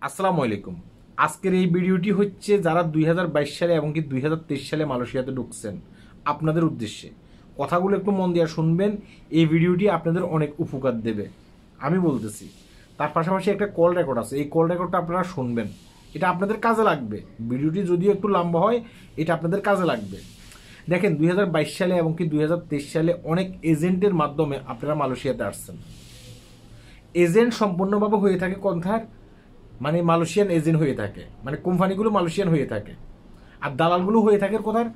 আসসালামু আলাইকুম। আজকের এই ভিডিওটি হচ্ছে যারা 2022 সালে এবং কি 2023 সালে মালয়েশিয়াতে ঢুকছেন আপনাদের উদ্দেশ্যে। কথাগুলো একটু মন দিয়ে শুনবেন, এই ভিডিওটি আপনাদের অনেক উপকার দেবে আমি বলতেছি। তার পাশাপাশি একটা কল রেকর্ড আছে, এই কল রেকর্ডটা আপনারা শুনবেন, এটা আপনাদের কাজে লাগবে। ভিডিওটি যদিও একটু লম্বা হয়, এটা আপনাদের কাজে লাগবে। দেখেন 2022 সালে এবং কি 2023 সালে অনেক এজেন্টের মাধ্যমে আপনারা মালয়েশিয়াতে আসছেন। এজেন্ট সম্পূর্ণভাবে হয়ে থাকে কোথার, মানে মালয়েশিয়ান এজেন্ট হয়ে থাকে, মানে কোম্পানিগুলো মালয়েশিয়ান হয়ে থাকে। আর দালালগুলো হয়ে থাকে কোথার,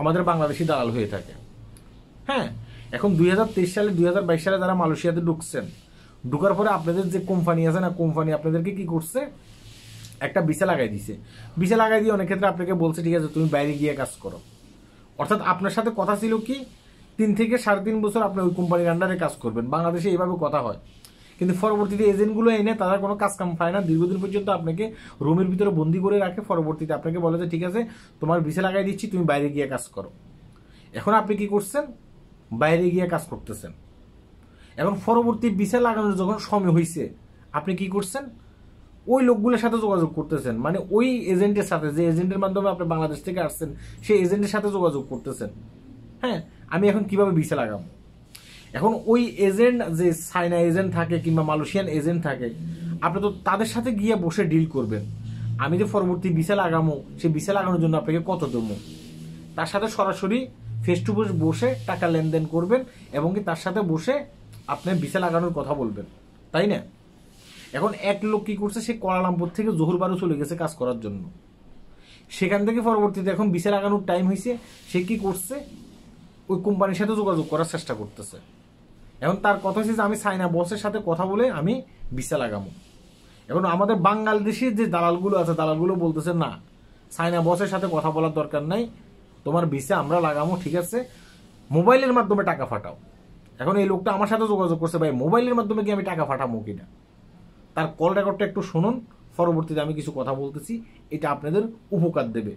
আমাদের বাংলাদেশি দালাল হয়ে থাকে। হ্যাঁ, এখন 2023 সালে 2022 সালে যারা মালয়েশিয়াতে ঢুকছেন, ঢুকার পরে আপনাদের যে কোম্পানি আছে না, কোম্পানি আপনাদেরকে কি করছে, একটা ভিসা লাগাই দিছে। ভিসা লাগাই দিয়ে অনেক ক্ষেত্রে আপনাকে বলছে ঠিক আছে তুমি বাইরে গিয়ে কাজ করো। অর্থাৎ আপনার সাথে কথা ছিল কি 3 থেকে 3.5 বছর আপনি ওই কোম্পানির আন্ডারে কাজ করবেন। বাংলাদেশে এইভাবে কথা হয়, কিন্তু পরবর্তীতে এজেন্টগুলো এনে তারা কোনো কাজ কাম পায় না, দীর্ঘদিন পর্যন্ত আপনাকে রুমের ভিতরে বন্দি করে রাখে। পরবর্তীতে আপনাকে বলে যে ঠিক আছে তোমার ভিসা লাগাই দিচ্ছি, তুমি বাইরে গিয়ে কাজ করো। এখন আপনি কি করছেন, বাইরে গিয়ে কাজ করতেছেন। এখন পরবর্তী ভিসা লাগানোর যখন সময় হয়েছে, আপনি কি করছেন, ওই লোকগুলোর সাথে যোগাযোগ করতেছেন, মানে ওই এজেন্টের সাথে, যে এজেন্টের মাধ্যমে আপনি বাংলাদেশ থেকে আসছেন সেই এজেন্টের সাথে যোগাযোগ করতেছেন। হ্যাঁ, আমি এখন কিভাবে ভিসা লাগাবো। এখন ওই এজেন্ট যে চায়না এজেন্ট থাকে কিংবা মালয়েশিয়ান এজেন্ট থাকে, আপনি তো তাদের সাথে গিয়ে বসে ডিল করবেন। আমি যে পরবর্তী ভিসা লাগামো, সেই ভিসা লাগানোর জন্য আপনাকে কত দেবো, তার সাথে সরাসরি ফেস টু ফেস বসে টাকা লেনদেন করবেন এবং কি তার সাথে বসে আপনি ভিসা লাগানোর কথা বলবেন, তাই না? এখন এক লোক কি করছে, সে কুয়ালালামপুর থেকে জোহরবারু চলে গেছে কাজ করার জন্য। সেখান থেকে পরবর্তীতে এখন ভিসা লাগানোর টাইম হয়েছে, সে কি করছে, ওই কোম্পানির সাথে যোগাযোগ করার চেষ্টা করতেছে। এখন তার কথা হচ্ছে যে আমি চাইনা বসের সাথে কথা বলে আমি ভিসা লাগাবো। এখন আমাদের বাংলাদেশের যে দালালগুলো আছে, দালালগুলো বলতেছে না, চাইনা বসের সাথে কথা বলার দরকার নাই, তোমার ভিসা আমরা লাগাবো, ঠিক আছে, মোবাইলের মাধ্যমে টাকা পাঠাও। এখন এই লোকটা আমার সাথে যোগাযোগ করছে, ভাই মোবাইলের মাধ্যমে কি আমি টাকা পাঠাবো কিনা। তার কল রেকর্ডটা একটু শুনুন, পরবর্তীতে আমি কিছু কথা বলতেছি, এটা আপনাদের উপকার দেবে।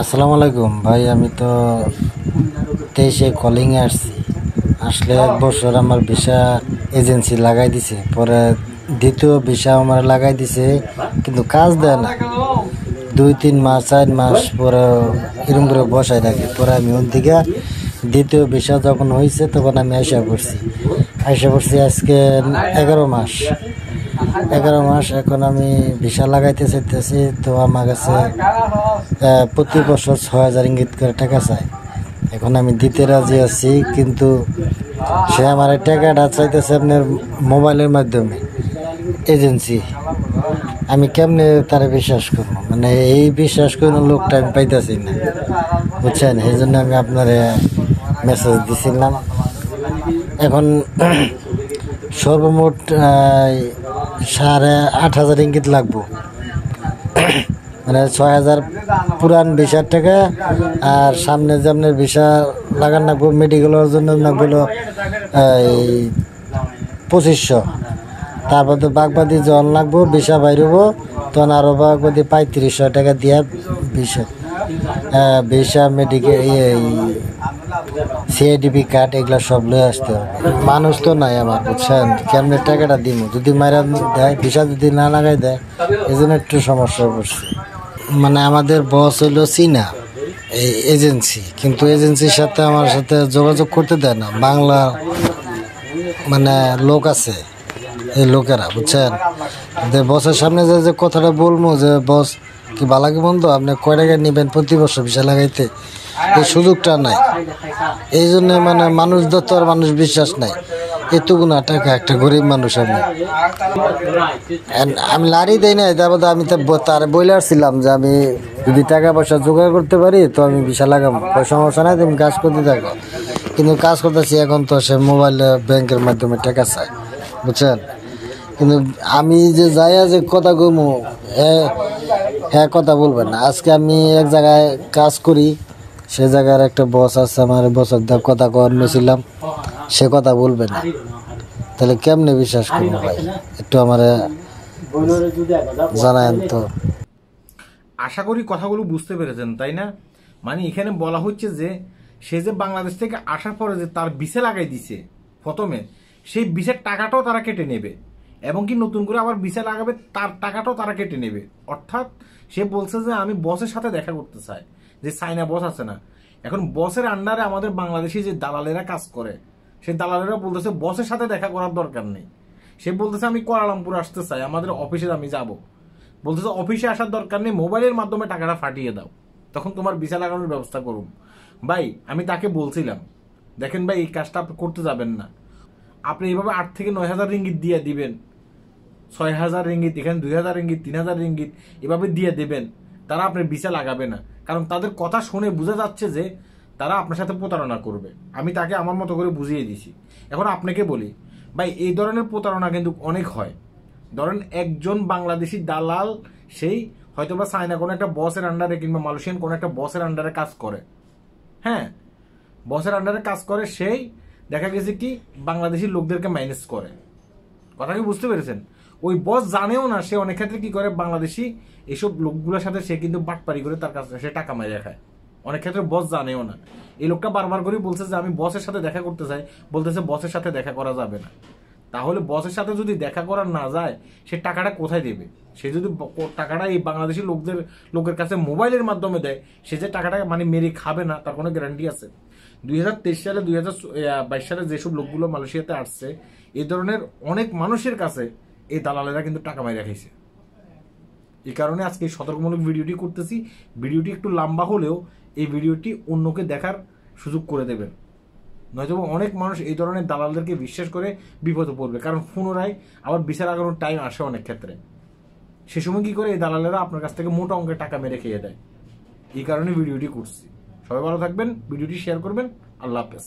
আসসালামু আলাইকুম ভাই, আমি তো 23-এ কলিং এ আসলে 1 বছর আমার ভিসা এজেন্সি লাগাই দিছে, পরে দ্বিতীয় ভিসা আমার লাগাই দিছে, কিন্তু কাজ দেয় না। 2-3 মাস 4 মাস পরে এরকম করে বসায় রাখি। পরে আমি ওর দিকে দ্বিতীয় ভিসা যখন হয়েছে তখন আমি আইসা পড়ছি আজকে 11 মাস। এখন আমি ভিসা লাগাইতে চাইতেছি, তো আমার কাছে প্রতি বছর 6,000 রিঙ্গিত করে টাকা চাই। এখন আমি দিতে রাজি আছি, কিন্তু সে আমার টাকাটা চাইতেছে আপনার মোবাইলের মাধ্যমে এজেন্সি। আমি কেমনে তারা বিশ্বাস করবো, মানে এই বিশ্বাস করার লোকটা আমি পাইতেছি না, বুঝছেন? এই জন্য আমি আপনার মেসেজ দিছিলাম। এখন সর্বমোট 8,500 রিঙ্গিত লাগবো, মানে 6,000 পুরান ভিসার টাকা, আর সামনে যে আপনার ভিসা লাগান লাগবো মেডিকেলের জন্য লাগলো 2,500। তারপর তো বাগবাদি জন লাগবো, ভিসা বাইরব, তখন আরো বাগবাদি 3,500 টাকা দিয়া ভিসা মেডিকেল সিআইডিবি কার্ড এগুলা সব লয়ে আসতে হবে। মানুষ তো নাই আমার, বুঝছেন? কেমনে টাকাটা দিব, যদি মারা দেয়, ভিসা যদি না লাগাই দেয়, এই জন্য একটু সমস্যা পড়ছে। মানে আমাদের বস হইলো চীনা এই এজেন্সি, কিন্তু এজেন্সির সাথে আমার সাথে যোগাযোগ করতে দেয় না। বাংলা মানে লোক আছে, এই লোকেরা, বুঝছেন? যে বসের সামনে যে কথাটা বলবো যে বস কি ভালো কি বন্ধু, আপনি কয় টাকা নেবেন প্রতি বছর ভিসা লাগাইতে, এই সুযোগটা নাই। এই জন্য মানে মানুষ তো আর মানুষ বিশ্বাস নাই, এতগুনা টাকা, একটা গরিব মানুষ। আমি লাড়ি দেই নাই, তারপর আমি তো তার বলে আসছিলাম যে আমি যদি টাকা পয়সা জোগাড় করতে পারি তো আমি ভিসা লাগাবো, সমস্যা নাই, তুমি কাজ করতে থাকো। কিন্তু কাজ করতেছি, এখন তো সে মোবাইলে ব্যাংকের মাধ্যমে টাকা চায়, বুঝছেন? কিন্তু আমি যে যাইয়া যে কথা কমু, হ্যাঁ কথা বলবেন না। আজকে আমি এক জায়গায় কাজ করি, সে জায়গার একটা বস আছে, আমার বসের দা কথা কয়েছিলাম, সে কথা বলবে না, তাহলে কেমনে বিশ্বাস করবো ভাই? একটু আমার জানায়েন তো। আশা করি কথাগুলো বুঝতে পেরেছেন, তাই না? মানে এখানে বলা হচ্ছে যে সে যে বাংলাদেশ থেকে আসার পরে যে তার ভিসা লাগাই দিছে প্রথমে, সেই ভিসার টাকাটাও তারা কেটে নেবে। এবং কি নতুন করে আবার ভিসা লাগাবে, তার টাকাটাও তারা কেটে নেবে। অর্থাৎ সে বলছে যে আমি বসের সাথে দেখা করতে চাই, যে চাইনা বস আছে না, এখন বসের আন্ডারে আমাদের বাংলাদেশি যে দালালেরা কাজ করে, সেই দালালেরা বলতেছে বসের সাথে দেখা করার দরকার নেই। সে বলতেছে আমি কুয়ালালামপুর আসতে চাই, আমাদের অফিসে আমি যাব, বলতেছে অফিসে আসার দরকার নেই, মোবাইলের মাধ্যমে টাকাটা ফাটিয়ে দাও, তখন তোমার ভিসা লাগানোর ব্যবস্থা করুন। ভাই আমি তাকে বলছিলাম, দেখেন ভাই এই কাজটা আপনি করতে যাবেন না, আপনি এইভাবে 8 থেকে 9,000 রিঙ্গিত দিয়ে দিবেন, 6,000 রিঙ্গিত, এখানে 2,000 রিঙ্গিত, 3,000 রিঙ্গিত এভাবে দিয়ে দেবেন, তারা আপনার ভিসা লাগাবে না। কারণ তাদের কথা শুনে বোঝা যাচ্ছে যে তারা আপনার সাথে প্রতারণা করবে। আমি তাকে আমার মতো করে বুঝিয়ে দিছি। এখন আপনাকে বলি ভাই, এই ধরনের প্রতারণা কিন্তু অনেক হয়। ধরেন একজন বাংলাদেশি দালাল, সেই হয়তোবা চায়না কোনো একটা বসের আন্ডারে কিংবা মালয়েশিয়ান কোনো একটা বসের আন্ডারে কাজ করে, হ্যাঁ বসের আন্ডারে কাজ করে, সেই দেখা গেছে কি বাংলাদেশি লোকদেরকে ম্যানেজ করে। কথা কি বুঝতে পেরেছেন? ওই বস জানেও না, সে অনেক ক্ষেত্রে কি করে বাংলাদেশি এইসব লোকগুলোর সাথে সে কিন্তু বাটপারি করে তার কাছে সে টাকা মাইরে খায়। অনেক ক্ষেত্রে বস জানেও না। এই লোকটা বারবার করে বলছে যে আমি বসের সাথে দেখা করতে চাই, বলতেছে বসের সাথে দেখা করা যাবে না। তাহলে বসের সাথে যদি দেখা করা না যায়, সে টাকাটা কোথায় দেবে? সে যদি টাকাটা এই বাংলাদেশি লোকের কাছে মোবাইলের মাধ্যমে দেয়, সে যে টাকাটা মানে মেরে খাবে না তার কোনো গ্যারান্টি আছে? 2023 সালে 2022 সালে যেসব লোকগুলো মালয়েশিয়াতে আসছে, এই ধরনের অনেক মানুষের কাছে এই দালালেরা কিন্তু টাকা মাইরা খাইছে। এই কারণে আজকে এই সতর্কমূলক ভিডিওটি করতেছি। ভিডিওটি একটু লম্বা হলেও এই ভিডিওটি অন্যকে দেখার সুযোগ করে দেবেন, নয়তো অনেক মানুষ এই ধরনের দালালদেরকে বিশ্বাস করে বিপদে পড়বে। কারণ পুনরায় আবার বিচার আগানোর টাইম আসে অনেক ক্ষেত্রে, সে সময় কি করে এই দালালেরা আপনার কাছ থেকে মোটা অঙ্কের টাকা মেরে খেয়ে দেয়। এই কারণে ভিডিওটি করছি। সবাই ভালো থাকবেন, ভিডিওটি শেয়ার করবেন। আল্লাহ হাফেজ।